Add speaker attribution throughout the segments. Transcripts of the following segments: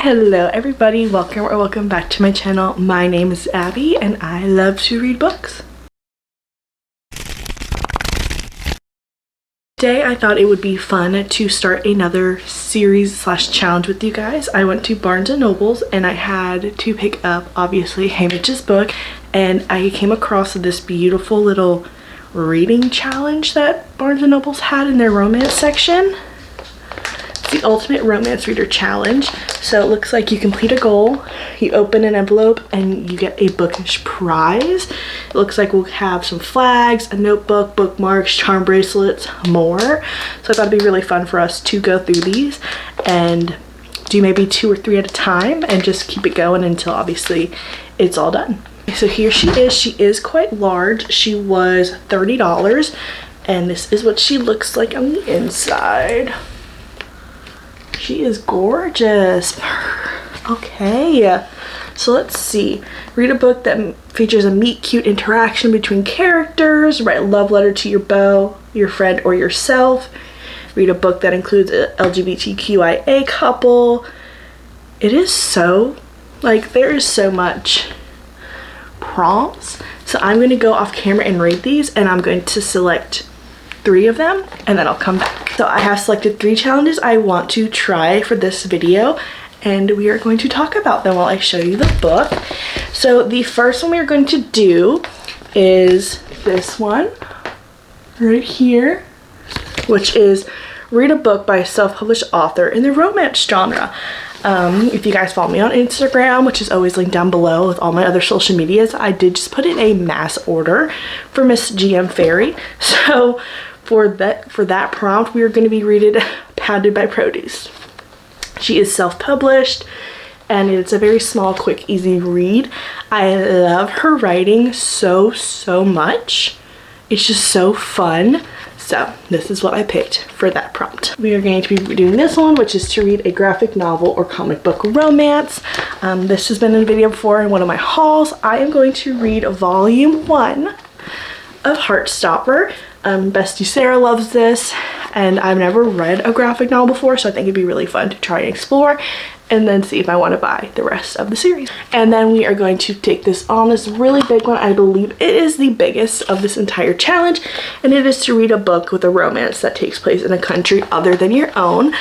Speaker 1: Hello everybody, welcome back to my channel. My name is Abby and I love to read books. Today I thought it would be fun to start another series slash challenge with you guys. I went to Barnes & Noble's and I had to pick up obviously Hamich's book, and I came across this beautiful little reading challenge that Barnes & Noble's had in their romance section. The ultimate romance reader challenge. So it looks like you complete a goal, you open an envelope, and you get a bookish prize. It looks like we'll have some flags, a notebook, bookmarks, charm bracelets, more. So I thought it'd be really fun for us to go through these and do maybe 2 or 3 at a time and just keep it going until obviously it's all done. So here she is. She is quite large. She was $30, and this is what she looks like on the inside. She is gorgeous. Okay, so let's see. Read a book that features a meet-cute interaction between characters. Write a love letter to your beau, your friend, or yourself. Read a book that includes a LGBTQIA couple. It is so, like, there is so much prompts. So I'm going to go off camera and read these, and I'm going to select 3 of them and then I'll come back. So I have selected 3 challenges I want to try for this video, and we are going to talk about them while I show you the book. So the first one we are going to do is this one right here, which is read a book by a self-published author in the romance genre. If you guys follow me on Instagram, which is always linked down below with all my other social medias, I did just put in a mass order for Miss GM Fairy. So for that prompt, we are going to be reading Pounded by Produce. She is self-published and it's a very small, quick, easy read. I love her writing so much. It's just so fun. So this is what I picked for that prompt. We are going to be doing this one, which is to read a graphic novel or comic book romance. This has been in a video before in one of my hauls. I am going to read volume 1 of Heartstopper. Bestie Sarah loves this, and I've never read a graphic novel before, so I think it'd be really fun to try and explore and then see if I want to buy the rest of the series. And then we are going to take this on, this really big one. I believe it is the biggest of this entire challenge, and it is to read a book with a romance that takes place in a country other than your own.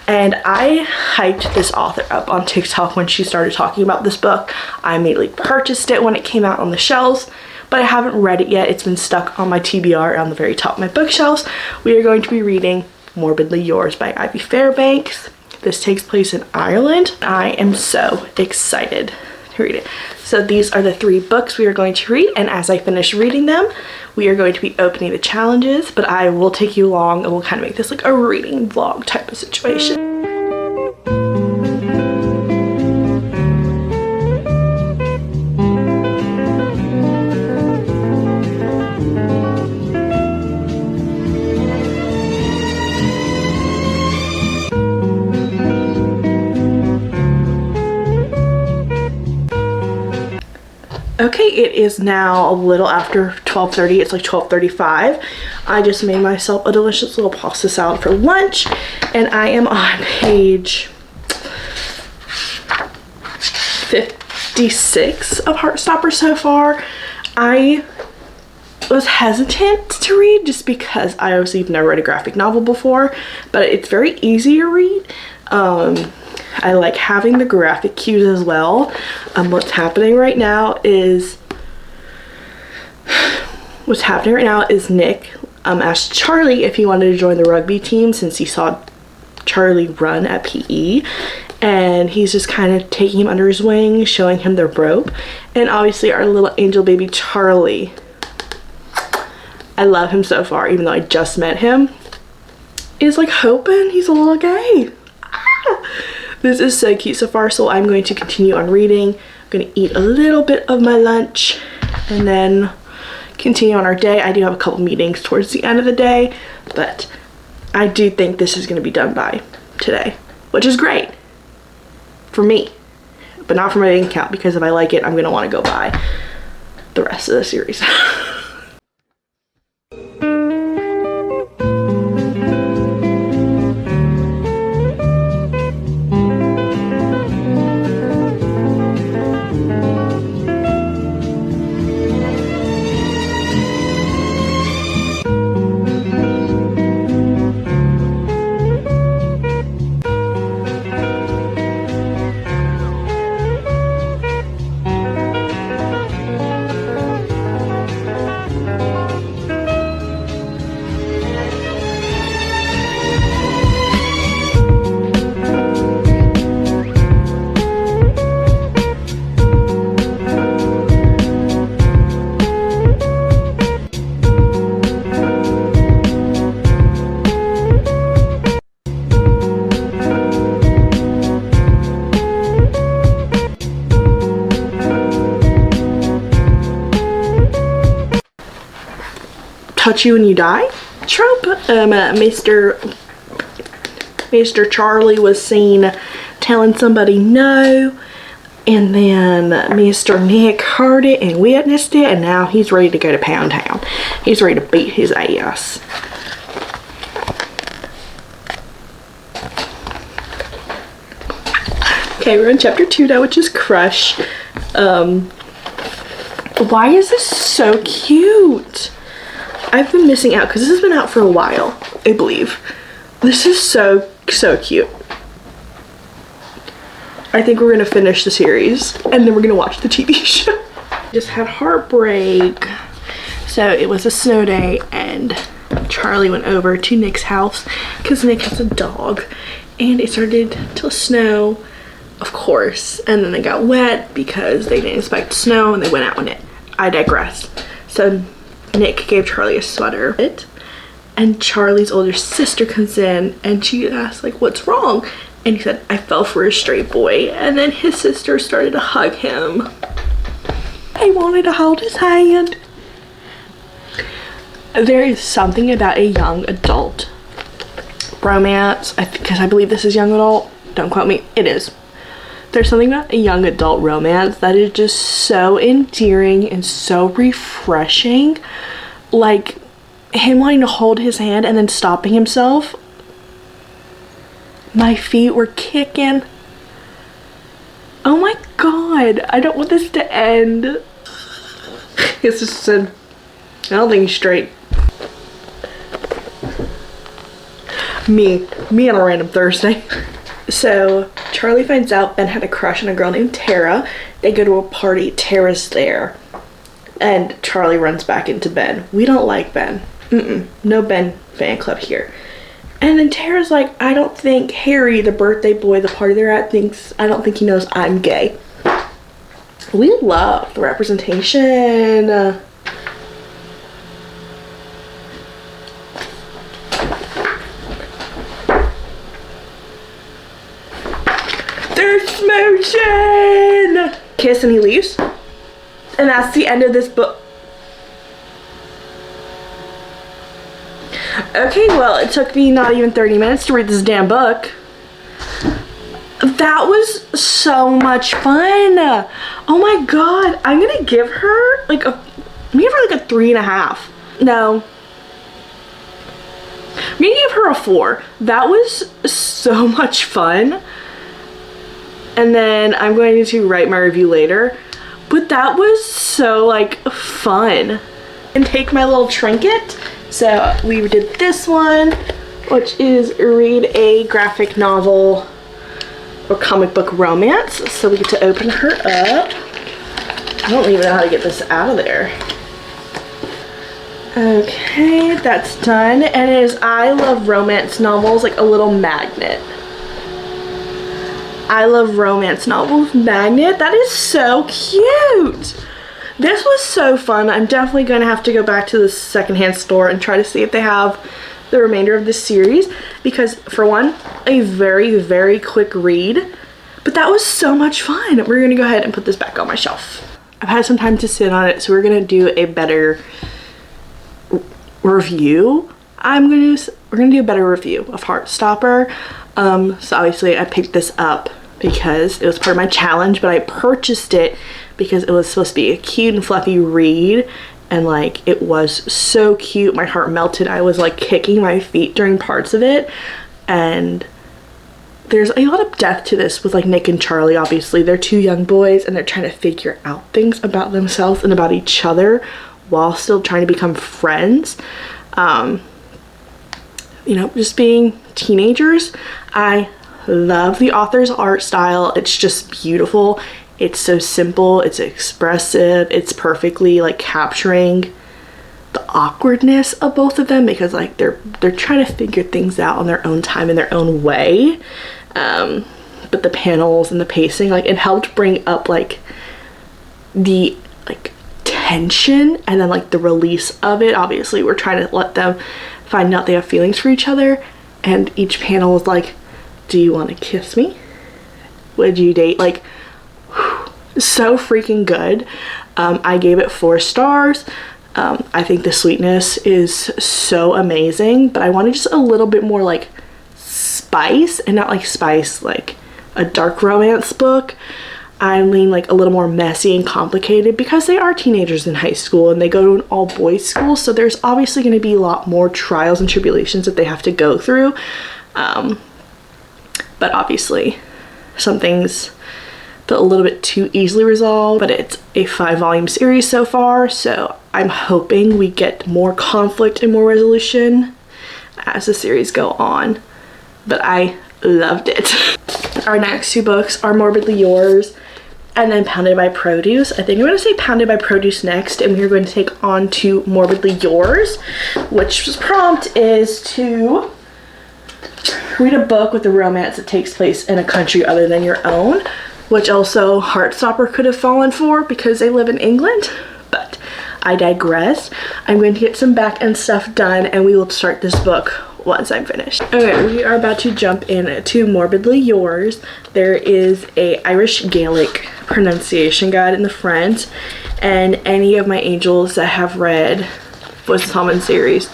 Speaker 1: And I hyped this author up on TikTok when she started talking about this book. I immediately purchased it when it came out on the shelves, but I haven't read it yet. It's been stuck on my TBR on the very top of my bookshelves. We are going to be reading Morbidly Yours by Ivy Fairbanks. This takes place in Ireland. I am so excited to read it. So these are the 3 books we are going to read, and as I finish reading them, we are going to be opening the challenges, but I will take you along and we'll kind of make this like a reading vlog type of situation. Okay, it is now a little after 12:30. It's like 12:35. I just made myself a delicious little pasta salad for lunch, and I am on page 56 of Heartstopper so far. I was hesitant to read just because I obviously have never read a graphic novel before, but it's very easy to read. I like having the graphic cues as well. What's happening right now is Nick asked Charlie if he wanted to join the rugby team since he saw Charlie run at PE, and he's just kind of taking him under his wing, showing him the rope. And obviously our little angel baby Charlie, I love him so far, even though I just met him, is like hoping he's a little gay. This is so cute so far, so I'm going to continue on reading. I'm going to eat a little bit of my lunch and then continue on our day. I do have a couple meetings towards the end of the day, but I do think this is going to be done by today, which is great for me, but not for my bank account, because if I like it, I'm going to want to go buy the rest of the series. touch you and you die trope. Mr. Charlie was seen telling somebody no, and then Mr. Nick heard it and witnessed it, and now he's ready to go to Pound Town. He's ready to beat his ass. Okay, we're on chapter 2 now, which is Crush. Why is this so cute? I've been missing out because this has been out for a while, I believe. This is so cute. I think we're gonna finish the series and then we're gonna watch the TV show. Just had heartbreak. So it was a snow day and Charlie went over to Nick's house because Nick has a dog, and it started to snow, of course, and then they got wet because they didn't expect snow and they went out in it. I digress. So Nick gave Charlie a sweater, and Charlie's older sister comes in and she asked, like, what's wrong? And he said, I fell for a stray boy. And then his sister started to hug him. I wanted to hold his hand. There is something about a young adult romance, because I believe this is young adult, don't quote me, it is. There's something about a young adult romance that is just so endearing and so refreshing. Like him wanting to hold his hand and then stopping himself. My feet were kicking. Oh my god, I don't want this to end. His sister said, I don't think he's straight. Me on a random Thursday. So Charlie finds out Ben had a crush on a girl named Tara. They go to a party, Tara's there, and Charlie runs back into Ben. We don't like Ben. No Ben fan club here. And then Tara's like, I don't think Harry, the birthday boy, the party they're at, I don't think he knows I'm gay. We love the representation. They're smooching! Kiss and he leaves. And that's the end of this book. Okay, well, it took me not even 30 minutes to read this damn book. That was so much fun. Oh my god, I'm gonna give her like a 3.5. No. I'm gonna give her a 4. That was so much fun. And then I'm going to write my review later. But that was so like fun. And take my little trinket. So we did this one, which is read a graphic novel or comic book romance. So we get to open her up. I don't even know how to get this out of there. Okay, that's done. And it is I Love Romance Novels, like a little magnet. I Love Romance Novels magnet. That is so cute. This was so fun. I'm definitely going to have to go back to the secondhand store and try to see if they have the remainder of this series, because for one, a very, very quick read, but that was so much fun. We're going to go ahead and put this back on my shelf. I've had some time to sit on it, so we're going to do a better review. We're going to do a better review of Heartstopper. So obviously I picked this up because it was part of my challenge, but I purchased it because it was supposed to be a cute and fluffy read, and like it was so cute. My heart melted. I was like kicking my feet during parts of it, and there's a lot of depth to this with like Nick and Charlie. Obviously they're two young boys and they're trying to figure out things about themselves and about each other while still trying to become friends. You know, just being teenagers. I love the author's art style. It's just beautiful. It's so simple, it's expressive, it's perfectly like capturing the awkwardness of both of them, because like they're trying to figure things out on their own time in their own way. But the panels and the pacing, like it helped bring up like the like tension and then like the release of it. Obviously we're trying to let them find out they have feelings for each other, and each panel is like, do you want to kiss me? Would you date? Like, so freaking good. I gave it 4 stars. I think the sweetness is so amazing, but I wanted just a little bit more like spice, and not like spice like a dark romance book. I lean like a little more messy and complicated because they are teenagers in high school and they go to an all boys school, so there's obviously going to be a lot more trials and tribulations that they have to go through. But obviously some things feel a little bit too easily resolved, but it's a 5-volume series so far, so I'm hoping we get more conflict and more resolution as the series go on. But I loved it. Our next 2 books are Morbidly Yours and then Pounded by Produce. I think I'm going to say Pounded by Produce next, and we're going to take on to Morbidly Yours, which prompt is to read a book with a romance that takes place in a country other than your own, which also Heartstopper could have fallen for because they live in England, but I digress. I'm going to get some back end stuff done and we will start this book once I'm finished. Okay, we are about to jump into Morbidly Yours. There is a Irish Gaelic pronunciation guide in the front, and any of my angels that have read Voices Common series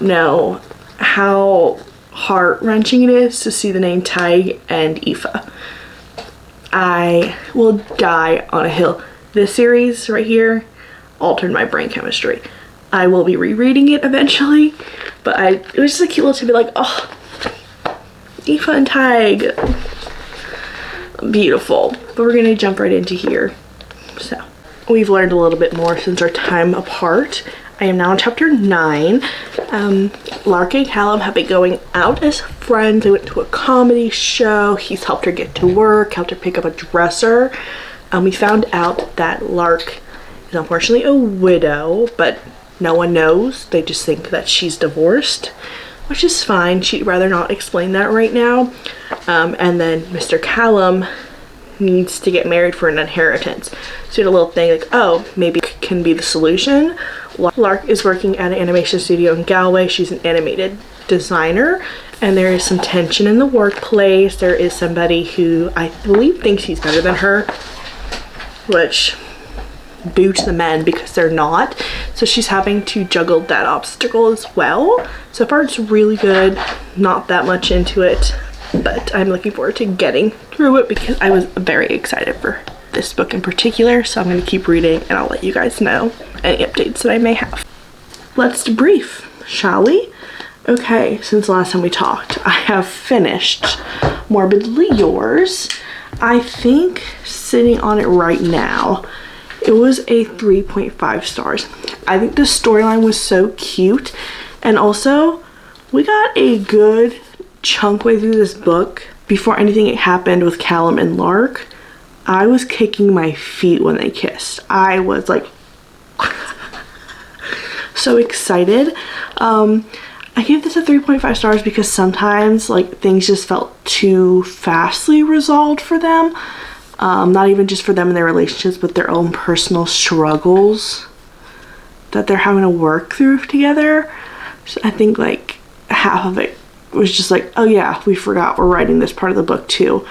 Speaker 1: know how heart-wrenching it is to see the name Tig and Aoife. I will die on a hill. This series right here altered my brain chemistry. I will be rereading it eventually, but it was just a cute little to be like, oh, Aoife and Tig, beautiful. But we're gonna jump right into here. So we've learned a little bit more since our time apart. I am now in chapter 9. Lark and Callum have been going out as friends. They went to a comedy show. He's helped her get to work, helped her pick up a dresser. We found out that Lark is unfortunately a widow, but no one knows. They just think that she's divorced, which is fine. She'd rather not explain that right now. And then Mr. Callum needs to get married for an inheritance. So he had a little thing like, oh, maybe it can be the solution. Lark is working at an animation studio in Galway. She's an animated designer, and there is some tension in the workplace. There is somebody who I believe thinks he's better than her, which boo to the men because they're not. So she's having to juggle that obstacle as well. So far it's really good, not that much into it, but I'm looking forward to getting through it because I was very excited for this book in particular. So I'm going to keep reading and I'll let you guys know any updates that I may have. Let's debrief, shall we? Okay, since the last time we talked, I have finished Morbidly Yours. I think sitting on it right now, it was a 3.5 stars. I think the storyline was so cute, and also we got a good chunk way through this book before anything happened with Callum and Lark. I was kicking my feet when they kissed. I was like so excited. I gave this a 3.5 stars because sometimes like things just felt too fastly resolved for them. Not even just for them and their relationships, but their own personal struggles that they're having to work through together. So I think like half of it was just like, oh yeah, we forgot we're writing this part of the book too.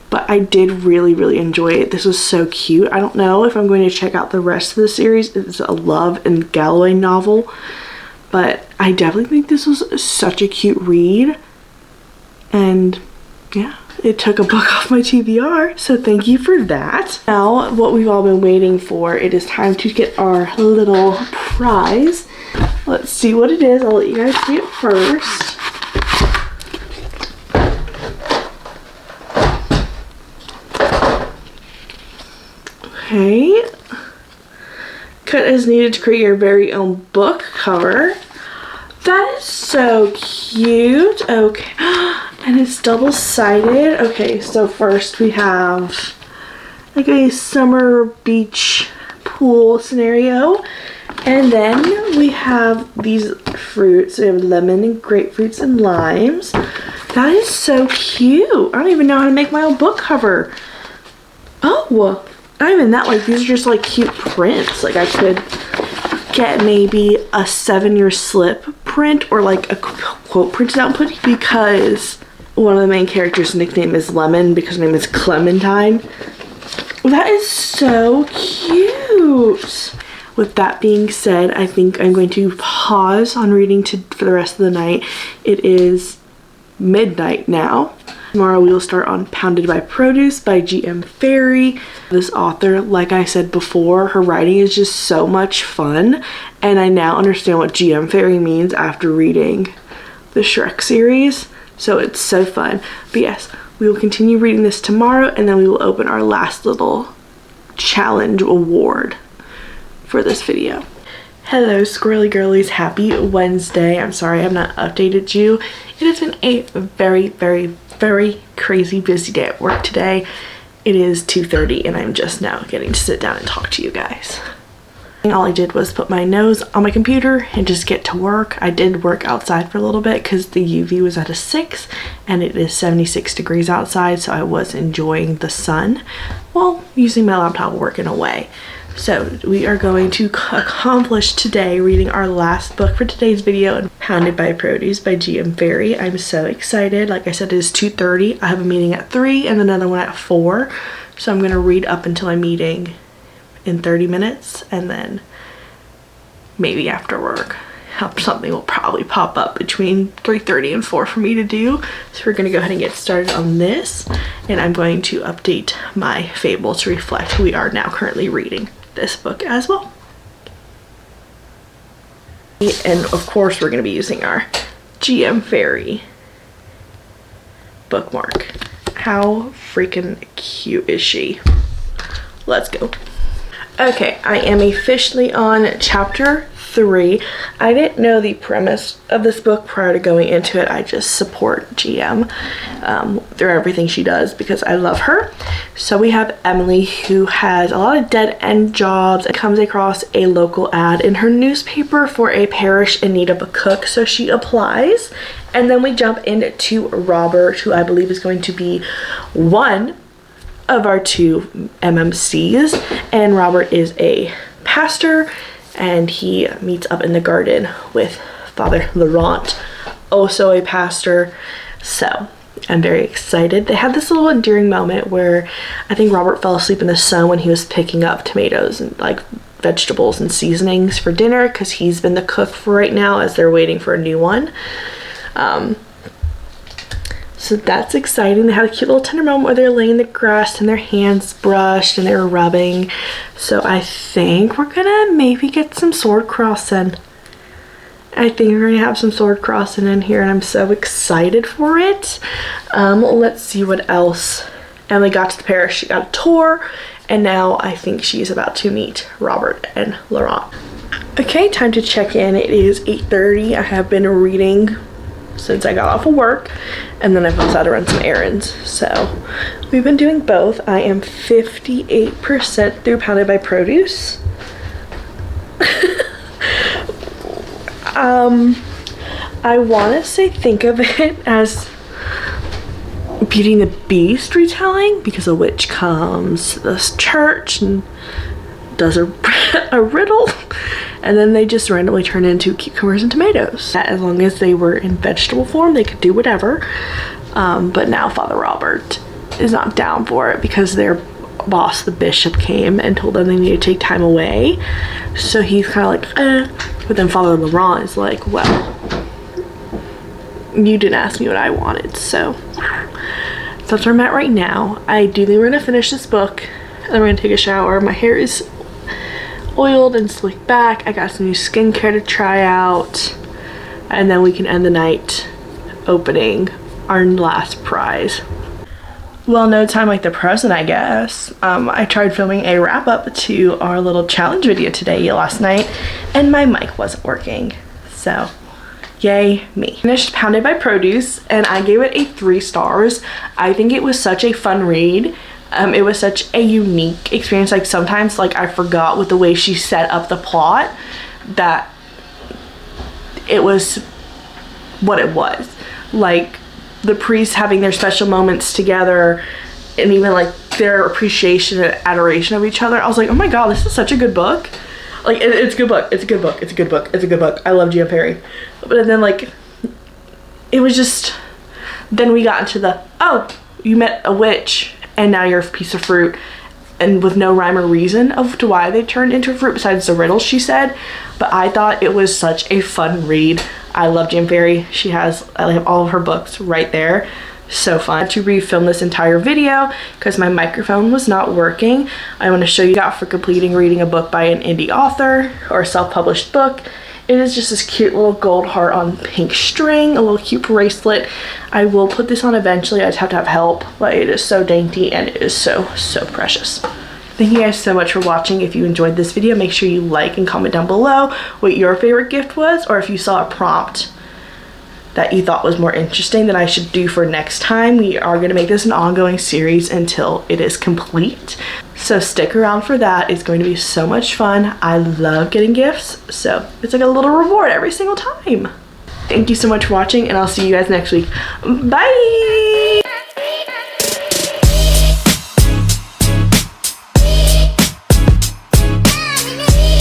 Speaker 1: But I did really enjoy it. This was so cute. I don't know if I'm going to check out the rest of the series. It's a Love and Galloway novel, but I definitely think this was such a cute read. And yeah, it took a book off my TBR, so thank you for that. Now, what we've all been waiting for, it is time to get our little prize. Let's see what it is. I'll let you guys see it first. Okay. Cut as needed to create your very own book cover. That is so cute. Okay. And it's double-sided. Okay, so first we have like a summer beach pool scenario. And then we have these fruits. We have lemon and grapefruits and limes. That is so cute. I don't even know how to make my own book cover. Oh, not even that. Like, these are just like cute prints. Like, I could get maybe a 7-year slip print or like a quote printed out and put, because one of the main characters' nickname is Lemon because her name is Clementine. That is so cute. with that being said, I think I'm going to pause on reading for the rest of the night. It is midnight now. Tomorrow we will start on Pounded by Produce by G.M. Ferry. This author, like I said before, her writing is just so much fun, and I now understand what G.M. Ferry means after reading the Shrek series, so it's so fun. But yes, we will continue reading this tomorrow, and then we will open our last little challenge award for this video. Hello squirrely girlies, happy Wednesday. I'm sorry I've not updated you. It has been a very crazy busy day at work today. It is 2:30 and I'm just now getting to sit down and talk to you guys. All I did was put my nose on my computer and just get to work. I did work outside for a little bit because the UV was at a 6 and it is 76 degrees outside, so I was enjoying the sun while using my laptop working away. So we are going to accomplish today reading our last book for today's video, Pounded by Produce by G.M. Ferry. I'm so excited. Like I said, it is 2:30. I have a meeting at 3 and another one at 4. So I'm going to read up until my meeting in 30 minutes, and then maybe after work something will probably pop up between 3:30 and 4 for me to do. So we're going to go ahead and get started on this, and I'm going to update my fable to reflect we are now currently reading this book as well. And of course we're going to be using our G.M. Ferry bookmark. How freaking cute is she? Let's go. Okay, I am officially on chapter 3. I didn't know the premise of this book prior to going into it. I just support GM through everything she does because I love her. So we have Emily, who has a lot of dead-end jobs and comes across a local ad in her newspaper for a parish in need of a cook. So she applies, and then we jump into Robert, who I believe is going to be one of our 2 MMCs, and Robert is a pastor, and he meets up in the garden with Father Laurent, also a pastor. So I'm very excited. They had this little endearing moment where I think Robert fell asleep in the sun when he was picking up tomatoes and like vegetables and seasonings for dinner, because he's been the cook for right now as they're waiting for a new one. So that's exciting. They had a cute little tender moment where they're laying in the grass and their hands brushed and they were rubbing. So I think we're gonna maybe get some sword crossing. I think we're gonna have some sword crossing in here, and I'm so excited for it. Let's see what else. Emily got to the parish, she got a tour, and now I think she's about to meet Robert and Laurent. Okay, time to check in. It is 8:30. I have been reading since I got off of work, and then I've also had to run some errands, so we've been doing both. I am 58% through Pounded by Produce. I want to say think of it as Beauty and the Beast retelling, because a witch comes to this church and does a riddle, and then they just randomly turn into cucumbers and tomatoes. As long as they were in vegetable form, they could do whatever. But now Father Robert is not down for it because their boss, the bishop, came and told them they need to take time away. So he's kind of like, But then Father Laurent is like, well, you didn't ask me what I wanted. So that's where I'm at right now. I do think we're gonna finish this book, and then we're gonna take a shower. My hair is oiled and slicked back. I got some new skincare to try out, and then we can end the night opening our last prize. Well, no time like the present, I guess. I tried filming a wrap up to our little challenge video today last night, and my mic wasn't working, so yay me. Finished Pounded by Produce, and I gave it a 3 stars. I think it was such a fun read. It was such a unique experience. Like sometimes, like I forgot with the way she set up the plot that it was what it was. Like the priests having their special moments together, and even like their appreciation and adoration of each other. I was like, oh my god, this is such a good book. Like it's a good book. It's a good book. It's a good book. It's a good book. I love G.M. Ferry. But then like it was just, then we got into the, oh, you met a witch and now you're a piece of fruit, and with no rhyme or reason of to why they turned into a fruit besides the riddles she said. But I thought it was such a fun read. I love Jam Fairy. I have all of her books right there. So fun. To refilm this entire video because my microphone was not working. I want to show you got for completing reading a book by an indie author or a self-published book. It is just this cute little gold heart on pink string, a little cute bracelet. I will put this on eventually. I just have to have help, but it is so dainty and it is so precious. Thank you guys so much for watching. If you enjoyed this video, make sure you like and comment down below what your favorite gift was, or if you saw a prompt that you thought was more interesting that I should do for next time. We are going to make this an ongoing series until it is complete. So stick around for that. It's going to be so much fun. I love getting gifts, so it's like a little reward every single time. Thank you so much for watching, and I'll see you guys next week. Bye!